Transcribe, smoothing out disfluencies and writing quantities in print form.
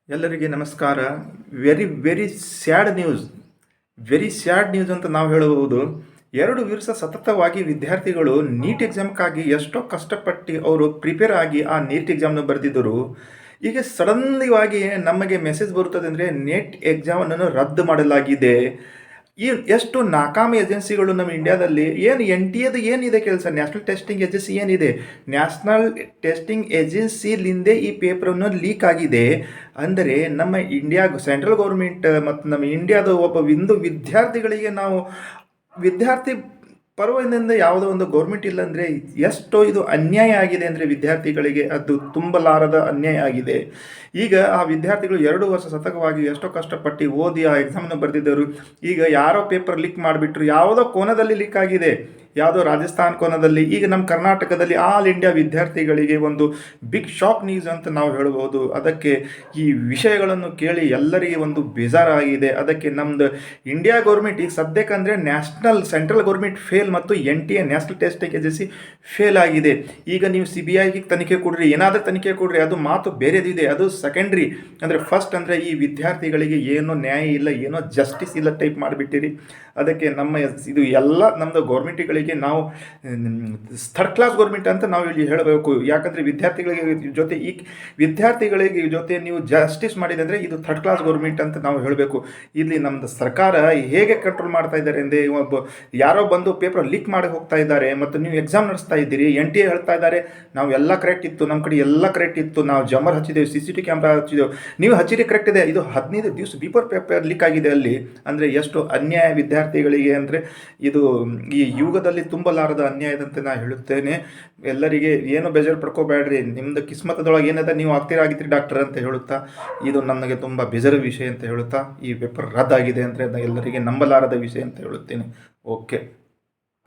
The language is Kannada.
ಎಲ್ಲರಿಗೆ ನಮಸ್ಕಾರ. Very very sad news. Very sad news ಅಂತ ನಾವು ಹೇಳಬಹುದು. 2 ವರ್ಷ ಸತತವಾಗಿ ವಿದ್ಯಾರ್ಥಿಗಳು ನೀಟ್ ಎಕ್ಸಾಮ್‌ಕ್ಕಾಗಿ ಎಷ್ಟೋ ಕಷ್ಟಪಟ್ಟು ಅವರು ಪ್ರಿಪೇರ್ ಆಗಿ ಆ ನೀಟ್ ಎಕ್ಸಾಮ್‌ನ ಬರೆದಿದ್ದರು. ಈಗ ಸಡನ್ಲಿಯಾಗಿ ನಮಗೆ ಮೆಸೇಜ್ ಬರುತ್ತದೆ ಅಂದರೆ ನೀಟ್ ಎಕ್ಸಾಮನ್ನು ರದ್ದು ಮಾಡಲಾಗಿದೆ. ಈ ಎಷ್ಟು ನಾಕಾಮಿ ಏಜೆನ್ಸಿಗಳು ನಮ್ಮ ಇಂಡಿಯಾದಲ್ಲಿ ಏನು ಎನ್ ಟಿ ಎದು ಏನಿದೆ ಕೆಲಸ, ನ್ಯಾಷನಲ್ ಟೆಸ್ಟಿಂಗ್ ಏಜೆನ್ಸಿ ಏನಿದೆ, ನ್ಯಾಷನಲ್ ಟೆಸ್ಟಿಂಗ್ ಏಜೆನ್ಸಿಲಿಂದೇ ಈ ಪೇಪರನ್ನು ಲೀಕ್ ಆಗಿದೆ. ಅಂದರೆ ನಮ್ಮ ಇಂಡಿಯಾ ಸೆಂಟ್ರಲ್ ಗೌರ್ಮೆಂಟ್ ಮತ್ತು ನಮ್ಮ ಇಂಡಿಯಾದ ಒಬ್ಬ ವಿದ್ಯಾರ್ಥಿಗಳಿಗೆ ನಾವು ವಿದ್ಯಾರ್ಥಿ ಪರ್ವದಿಂದ ಯಾವುದೋ ಒಂದು ಗೌರ್ಮೆಂಟ್ ಇಲ್ಲ ಅಂದರೆ ಎಷ್ಟೋ ಇದು ಅನ್ಯಾಯ ಆಗಿದೆ ಅಂದರೆ ವಿದ್ಯಾರ್ಥಿಗಳಿಗೆ ಅದು ತುಂಬಲಾರದ ಅನ್ಯಾಯ ಆಗಿದೆ. ಈಗ ಆ ವಿದ್ಯಾರ್ಥಿಗಳು 2 ವರ್ಷ ಸತತವಾಗಿ ಎಷ್ಟೋ ಕಷ್ಟಪಟ್ಟು ಓದಿ ಆ ಎಕ್ಸಾಮ್ನ ಬರೆದಿದ್ದರು. ಈಗ ಯಾರೋ ಪೇಪರ್ ಲೀಕ್ ಮಾಡಿಬಿಟ್ರು, ಯಾವುದೋ ಕೋನದಲ್ಲಿ ಲೀಕ್ ಆಗಿದೆ, ಯಾವುದೋ ರಾಜಸ್ಥಾನ್ ಕೋನದಲ್ಲಿ. ಈಗ ನಮ್ಮ ಕರ್ನಾಟಕದಲ್ಲಿ ಆಲ್ ಇಂಡಿಯಾ ವಿದ್ಯಾರ್ಥಿಗಳಿಗೆ ಒಂದು ಬಿಗ್ ಶಾಕ್ ನ್ಯೂಸ್ ಅಂತ ನಾವು ಹೇಳ್ಬೋದು. ಅದಕ್ಕೆ ಈ ವಿಷಯಗಳನ್ನು ಕೇಳಿ ಎಲ್ಲರಿಗೆ ಒಂದು ಬೇಜಾರಾಗಿದೆ. ಅದಕ್ಕೆ ನಮ್ಮದು ಇಂಡಿಯಾ ಗೌರ್ಮೆಂಟ್ ಈಗ ಸದ್ಯಕ್ಕಂದರೆ ನ್ಯಾಷನಲ್ ಸೆಂಟ್ರಲ್ ಗೌರ್ಮೆಂಟ್ ಫೇಲ್ ಮತ್ತು N T A national testing agency fail ಆಗಿದೆ. ಈಗ ನೀವು CBIಗೆ ತನಿಖೆ ಕೊಡ್ರಿ, ಏನಾದರೂ ತನಿಖೆ ಕೊಡ್ರಿ, ಅದು ಮಾತು ಬೇರೆದಿದೆ, ಅದು ಸೆಕೆಂಡ್ರಿ. ಅಂದರೆ ಫಸ್ಟ್ ಅಂದರೆ ಈ ವಿದ್ಯಾರ್ಥಿಗಳಿಗೆ ಏನೋ ನ್ಯಾಯ ಇಲ್ಲ, ಏನೋ ಜಸ್ಟಿಸ್ ಇಲ್ಲ ಟೈಪ್ ಮಾಡಿಬಿಟ್ಟಿರಿ. ಅದಕ್ಕೆ ನಮ್ಮ ಇದು ಎಲ್ಲ ನಮ್ಮದು ಗೌರ್ಮೆಂಟ್ಗಳಿಗೆ ನಾವು ಥರ್ಡ್ ಕ್ಲಾಸ್ ಗೌರ್ಮೆಂಟ್ ಅಂತ ನಾವು ಇಲ್ಲಿ ಹೇಳಬೇಕು. ಯಾಕಂದರೆ ವಿದ್ಯಾರ್ಥಿಗಳಿಗೆ ಜೊತೆ ನೀವು ಜಸ್ಟಿಸ್ ಮಾಡಿದೆ ಅಂದರೆ ಇದು ಥರ್ಡ್ ಕ್ಲಾಸ್ ಗೌರ್ಮೆಂಟ್ ಅಂತ ನಾವು ಹೇಳಬೇಕು. ಇಲ್ಲಿ ನಮ್ಮದು ಸರ್ಕಾರ ಹೇಗೆ ಕಂಟ್ರೋಲ್ ಮಾಡ್ತಾ ಇದ್ದಾರೆ ಅಂದರೆ, ಯಾರೋ ಬಂದು ಪೇಪರ್ ಲೀಕ್ ಮಾಡಿ ಹೋಗ್ತಾ ಇದ್ದಾರೆ ಮತ್ತು ನೀವು ಎಕ್ಸಾಮ್ ನಡೆಸ್ತಾ ಇದ್ದೀರಿ. NTA ಹೇಳ್ತಾ ಇದ್ದಾರೆ ನಾವು ಎಲ್ಲ ಕರೆಕ್ಟ್ ಇತ್ತು, ನಮ್ಮ ಕಡೆ ಎಲ್ಲ ಕರೆಕ್ಟ್ ಇತ್ತು, ನಾವು ಜಮರ್ ಹಚ್ಚಿದ್ದೇವೆ, CCTV ಕ್ಯಾಮ್ರಾ ಹಚ್ಚಿದ್ದೇವೆ, ನೀವು ಹಚ್ಚಿರಿ ಕರೆಕ್ಟ್ ಇದೆ. ಇದು 15 ದಿವಸ ಬಿಫೋರ್ ಪೇಪರ್ ಲೀಕ್ ಆಗಿದೆ ಅಲ್ಲಿ. ಅಂದರೆ ಎಷ್ಟು ಅನ್ಯಾಯ ವಿದ್ಯಾರ್ಥಿಗಳಿಗೆ ಅಂದರೆ ಇದು ಈ ಯುಗದಲ್ಲಿ ತುಂಬಲಾರದ ಅನ್ಯಾಯದಂತೆ ನಾನು ಹೇಳುತ್ತೇನೆ. ಎಲ್ಲರಿಗೆ ಏನು ಬೇಜಾರು ಪಡ್ಕೋಬೇಡ್ರಿ, ನಿಮ್ಮದು ಕಿಸ್ಮತದೊಳಗೆ ಏನದ ನೀವು ಆಗ್ತೀರಿ ಡಾಕ್ಟರ್ ಅಂತ ಹೇಳುತ್ತಾ, ಇದು ನನಗೆ ತುಂಬ ಬೇಜಾರು ವಿಷಯ ಅಂತ ಹೇಳುತ್ತಾ ಈ ಪೇಪರ್ ರದ್ದಾಗಿದೆ ಅಂದರೆ ಎಲ್ಲರಿಗೆ ನಂಬಲಾರದ ವಿಷಯ ಅಂತ ಹೇಳುತ್ತೇನೆ. ಓಕೆ.